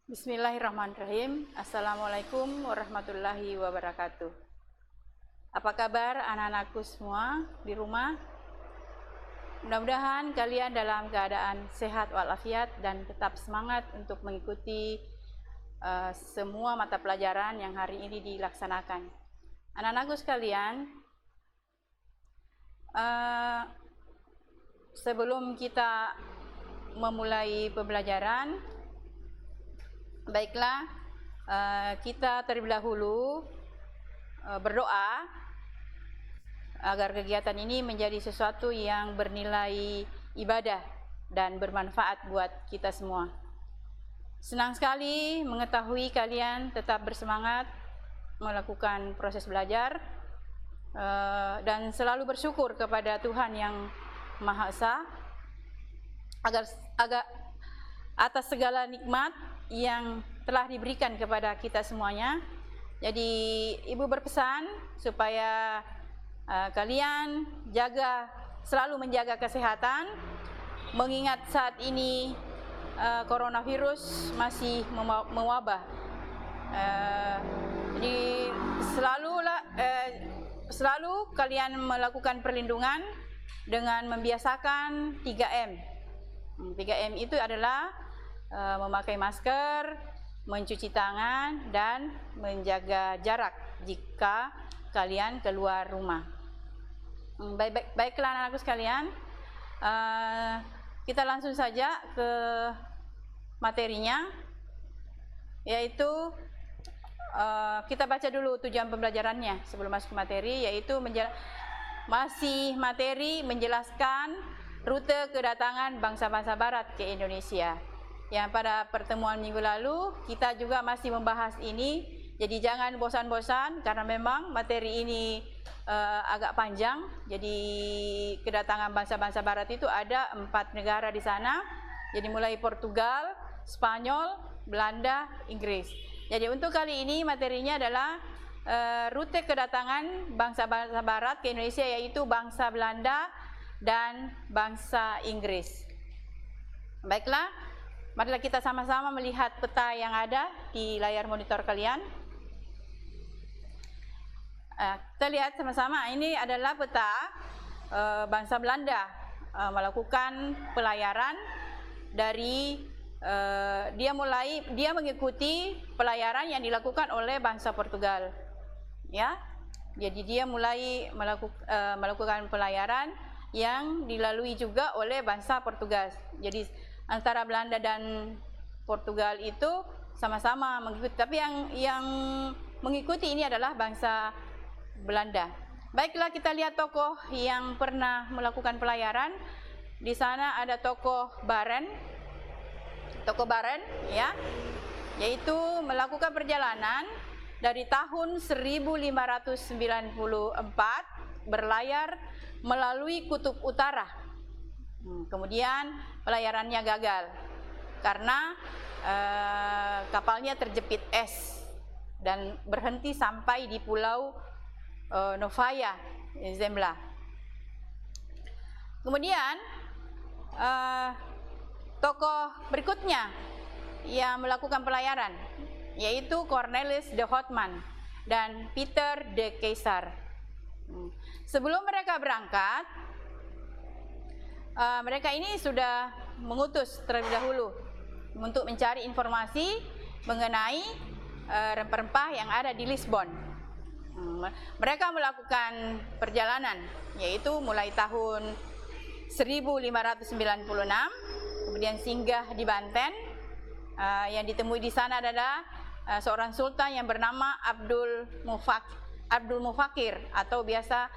Bismillahirrahmanirrahim. Assalamualaikum warahmatullahi wabarakatuh. Apa kabar anak-anakku semua di rumah? Mudah-mudahan kalian dalam keadaan sehat walafiat dan tetap semangat untuk mengikuti semua mata pelajaran yang hari ini dilaksanakan. Anak-anakku sekalian, sebelum kita memulai pembelajaran, baiklah, kita terlebih dahulu berdoa agar kegiatan ini menjadi sesuatu yang bernilai ibadah dan bermanfaat buat kita semua. Senang sekali mengetahui kalian tetap bersemangat melakukan proses belajar dan selalu bersyukur kepada Tuhan yang Maha Esa agar atas segala nikmat yang telah diberikan kepada kita semuanya. Jadi Ibu berpesan supaya kalian selalu menjaga kesehatan, mengingat saat ini coronavirus masih mewabah. Jadi selalu kalian melakukan perlindungan dengan membiasakan 3M. 3M itu adalah memakai masker, mencuci tangan, dan menjaga jarak jika kalian keluar rumah. Baiklah anak-anakku sekalian, kita langsung saja ke materinya, yaitu kita baca dulu tujuan pembelajarannya sebelum masuk ke materi, yaitu masih materi menjelaskan rute kedatangan bangsa-bangsa Barat ke Indonesia. Yang pada pertemuan minggu lalu kita juga masih membahas ini, jadi jangan bosan-bosan karena memang materi ini agak panjang. Jadi kedatangan bangsa-bangsa Barat itu ada 4 negara di sana, jadi mulai Portugal, Spanyol, Belanda, Inggris. Jadi untuk kali ini materinya adalah rute kedatangan bangsa-bangsa Barat ke Indonesia, yaitu bangsa Belanda dan bangsa Inggris. Baiklah, marilah kita sama-sama melihat peta yang ada di layar monitor kalian. Kita lihat sama-sama, ini adalah peta bangsa Belanda melakukan pelayaran dari dia mengikuti pelayaran yang dilakukan oleh bangsa Portugal. Ya, jadi dia mulai melakukan pelayaran yang dilalui juga oleh bangsa Portugal. Jadi antara Belanda dan Portugal itu sama-sama mengikuti, tapi yang mengikuti ini adalah bangsa Belanda. Baiklah, kita lihat tokoh yang pernah melakukan pelayaran. Di sana ada tokoh Baren, ya, yaitu melakukan perjalanan dari tahun 1594 berlayar melalui kutub utara. Kemudian pelayarannya gagal karena kapalnya terjepit es dan berhenti sampai di pulau Novaya Zemlya. Kemudian tokoh berikutnya yang melakukan pelayaran yaitu Cornelis de Houtman dan Peter de Keyser. Sebelum mereka berangkat, mereka ini sudah mengutus terlebih dahulu untuk mencari informasi mengenai rempah-rempah yang ada di Lisbon. Mereka melakukan perjalanan, yaitu mulai tahun 1596, kemudian singgah di Banten. Yang ditemui di sana adalah seorang sultan yang bernama Abdul Mufakir, atau biasa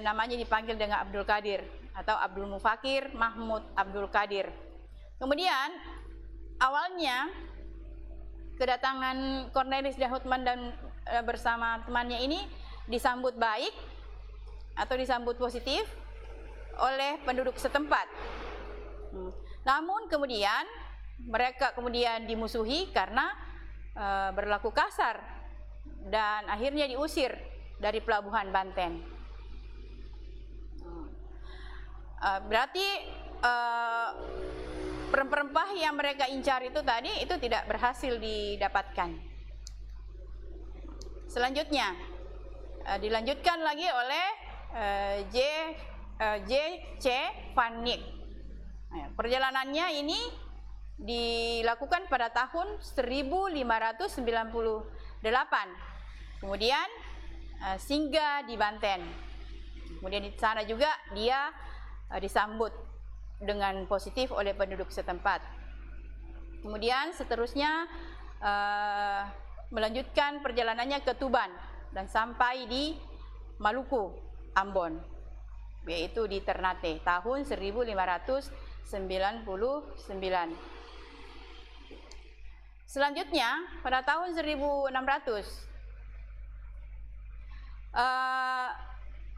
namanya dipanggil dengan Abdul Qadir, atau Abdul Mufakir Mahmud Abdul Qadir. Kemudian awalnya kedatangan Cornelis de Houtman dan bersama temannya ini disambut baik atau disambut positif oleh penduduk setempat. Namun kemudian mereka dimusuhi karena berlaku kasar dan akhirnya diusir dari pelabuhan Banten. Berarti rempah-rempah yang mereka incar itu tadi itu tidak berhasil didapatkan. Selanjutnya dilanjutkan lagi oleh J.C. Van Eyck. Perjalanannya ini dilakukan pada tahun 1598. Kemudian singgah di Banten. Kemudian di sana juga dia disambut dengan positif oleh penduduk setempat. Kemudian seterusnya melanjutkan perjalanannya ke Tuban dan sampai di Maluku, Ambon, yaitu di Ternate tahun 1599. Selanjutnya pada tahun 1600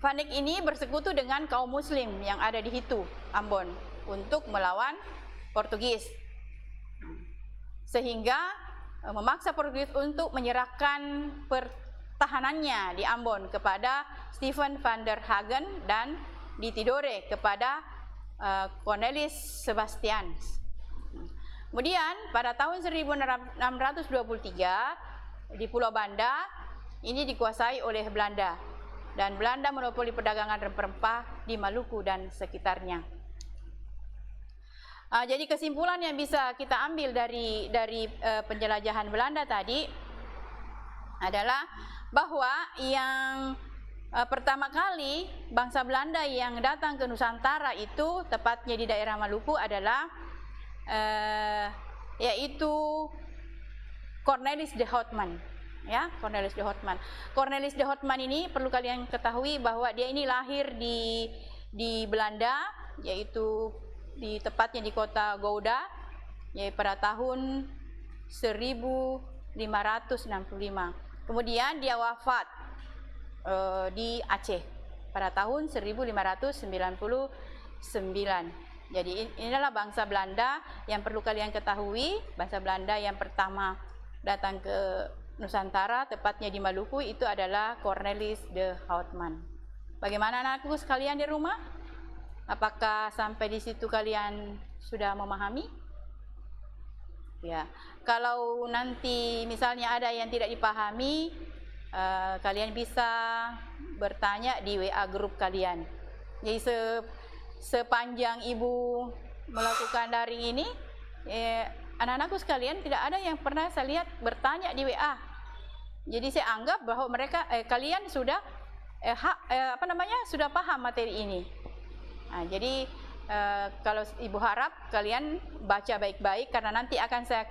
Van Eyck ini bersekutu dengan kaum muslim yang ada di Hitu, Ambon, untuk melawan Portugis, sehingga memaksa Portugis untuk menyerahkan pertahanannya di Ambon kepada Stephen van der Hagen dan di Tidore kepada Cornelis Sebastians. Kemudian pada tahun 1623 di Pulau Banda ini dikuasai oleh Belanda, dan Belanda monopoli perdagangan rempah-rempah di Maluku dan sekitarnya. Jadi kesimpulan yang bisa kita ambil dari penjelajahan Belanda tadi adalah bahwa yang pertama kali bangsa Belanda yang datang ke Nusantara itu tepatnya di daerah Maluku adalah yaitu Cornelis de Houtman. Ya, Cornelis de Houtman. Cornelis de Houtman ini perlu kalian ketahui bahwa dia ini lahir di Belanda, yaitu tepatnya di kota Gouda, yaitu pada tahun 1565. Kemudian dia wafat di Aceh pada tahun 1599. Jadi inilah bangsa Belanda yang perlu kalian ketahui. Bangsa Belanda yang pertama datang ke Nusantara, tepatnya di Maluku, itu adalah Cornelis de Houtman. Bagaimana anakku sekalian di rumah? Apakah sampai di situ kalian sudah memahami? Ya, kalau nanti misalnya ada yang tidak dipahami, kalian bisa bertanya di WA grup kalian. Jadi sepanjang ibu melakukan daring ini, anak-anakku sekalian tidak ada yang pernah saya lihat bertanya di WA. Jadi saya anggap bahwa mereka kalian sudah sudah paham materi ini. Nah, jadi kalau ibu harap kalian baca baik-baik, karena nanti akan saya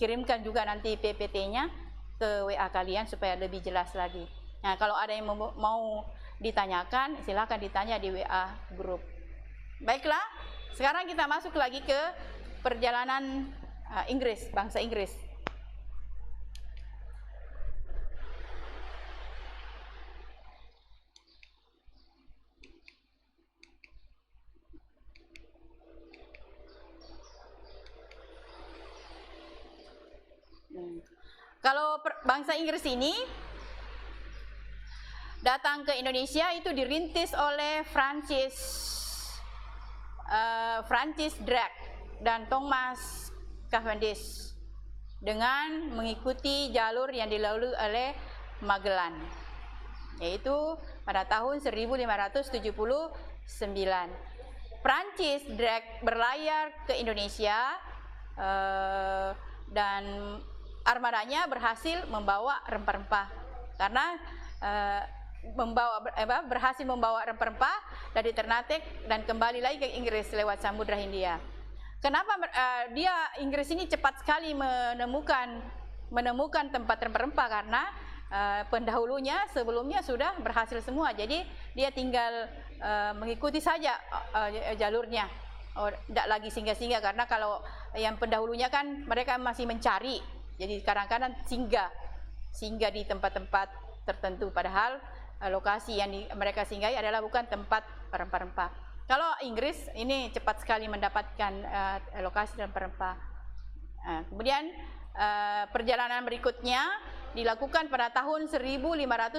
kirimkan juga nanti PPT-nya ke WA kalian supaya lebih jelas lagi. Nah, kalau ada yang mau ditanyakan, silakan ditanya di WA grup. Baiklah, sekarang kita masuk lagi ke perjalanan Inggris, bangsa Inggris. Kalau bangsa Inggris ini datang ke Indonesia itu dirintis oleh Francis Drake dan Thomas Cavendish dengan mengikuti jalur yang dilalui oleh Magellan, yaitu pada tahun 1579. Francis Drake berlayar ke Indonesia dan armadanya berhasil membawa rempah-rempah, karena berhasil membawa rempah-rempah dari Ternate dan kembali lagi ke Inggris lewat Samudra Hindia. Kenapa Inggris ini cepat sekali menemukan tempat rempah-rempah? Karena pendahulunya sebelumnya sudah berhasil semua, jadi dia tinggal mengikuti saja jalurnya. Tidak lagi singgah-singgah, karena kalau yang pendahulunya kan mereka masih mencari. Jadi kadang-kadang singgah di tempat-tempat tertentu, padahal lokasi yang mereka singgahi adalah bukan tempat rempah-rempah. Kalau Inggris ini cepat sekali mendapatkan lokasi rempah-rempah. Kemudian perjalanan berikutnya dilakukan pada tahun 1586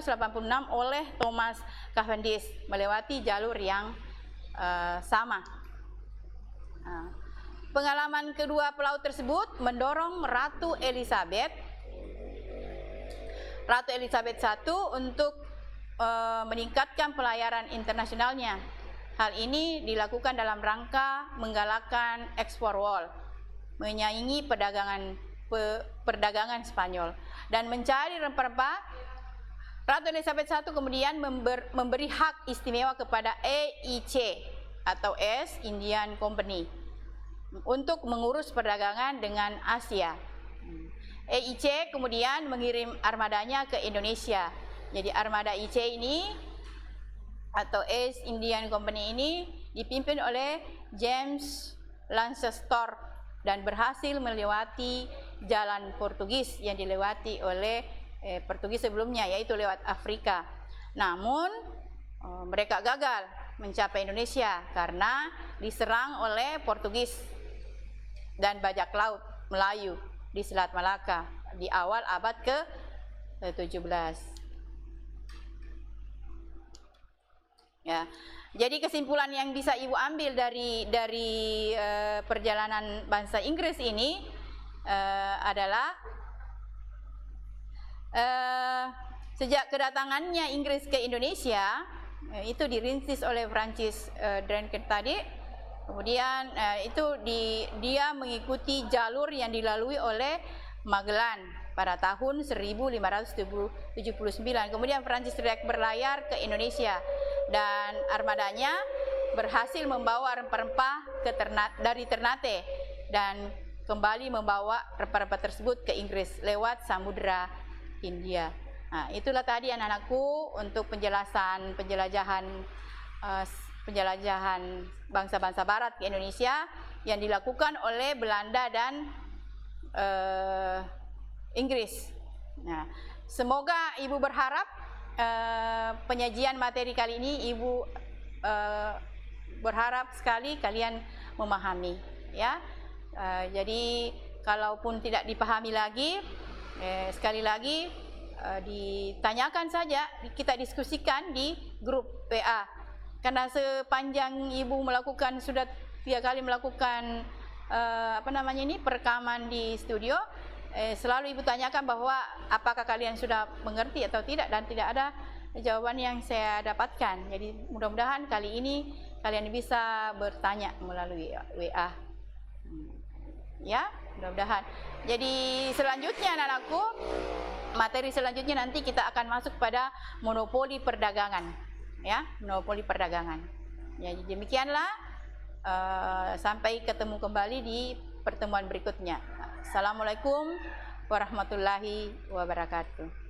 oleh Thomas Cavendish melewati jalur yang sama. Pengalaman kedua pelaut tersebut mendorong Ratu Elizabeth I untuk meningkatkan pelayaran internasionalnya. Hal ini dilakukan dalam rangka menggalakkan ekspor wol, menyaingi perdagangan Spanyol, dan mencari rempah-rempah. Ratu Elizabeth I kemudian memberi hak istimewa kepada EIC atau East Indian Company untuk mengurus perdagangan dengan Asia. EIC kemudian mengirim armadanya ke Indonesia. Jadi armada EIC ini atau East Indian Company ini dipimpin oleh James Lancaster dan berhasil melewati jalan Portugis yang dilewati oleh Portugis sebelumnya, yaitu lewat Afrika. Namun mereka gagal mencapai Indonesia karena diserang oleh Portugis dan bajak laut Melayu di Selat Malaka di awal abad ke-17. Ya. Jadi kesimpulan yang bisa Ibu ambil dari perjalanan bangsa Inggris ini adalah sejak kedatangannya Inggris ke Indonesia, itu dirintis oleh Francis Drake tadi. Kemudian dia mengikuti jalur yang dilalui oleh Magellan pada tahun 1579. Kemudian Francis Drake berlayar ke Indonesia dan armadanya berhasil membawa rempah-rempah dari Ternate dan kembali membawa rempah-rempah tersebut ke Inggris lewat Samudra Hindia. Nah, itulah tadi anak-anakku untuk penjelasan bangsa-bangsa Barat ke Indonesia yang dilakukan oleh Belanda dan Inggris. Nah, semoga Ibu berharap penyajian materi kali ini Ibu berharap sekali kalian memahami, ya. Jadi kalaupun tidak dipahami lagi, sekali lagi ditanyakan saja, kita diskusikan di grup WA. Karena sepanjang Ibu sudah 3 kali melakukan perekaman di studio, selalu Ibu tanyakan bahwa apakah kalian sudah mengerti atau tidak, dan tidak ada jawaban yang saya dapatkan. Jadi mudah-mudahan kali ini kalian bisa bertanya melalui WA. Ya, mudah-mudahan. Jadi selanjutnya anak-anakku, materi selanjutnya nanti kita akan masuk pada monopoli perdagangan, ya, monopoli perdagangan. Ya, demikianlah, sampai ketemu kembali di pertemuan berikutnya. Assalamualaikum warahmatullahi wabarakatuh.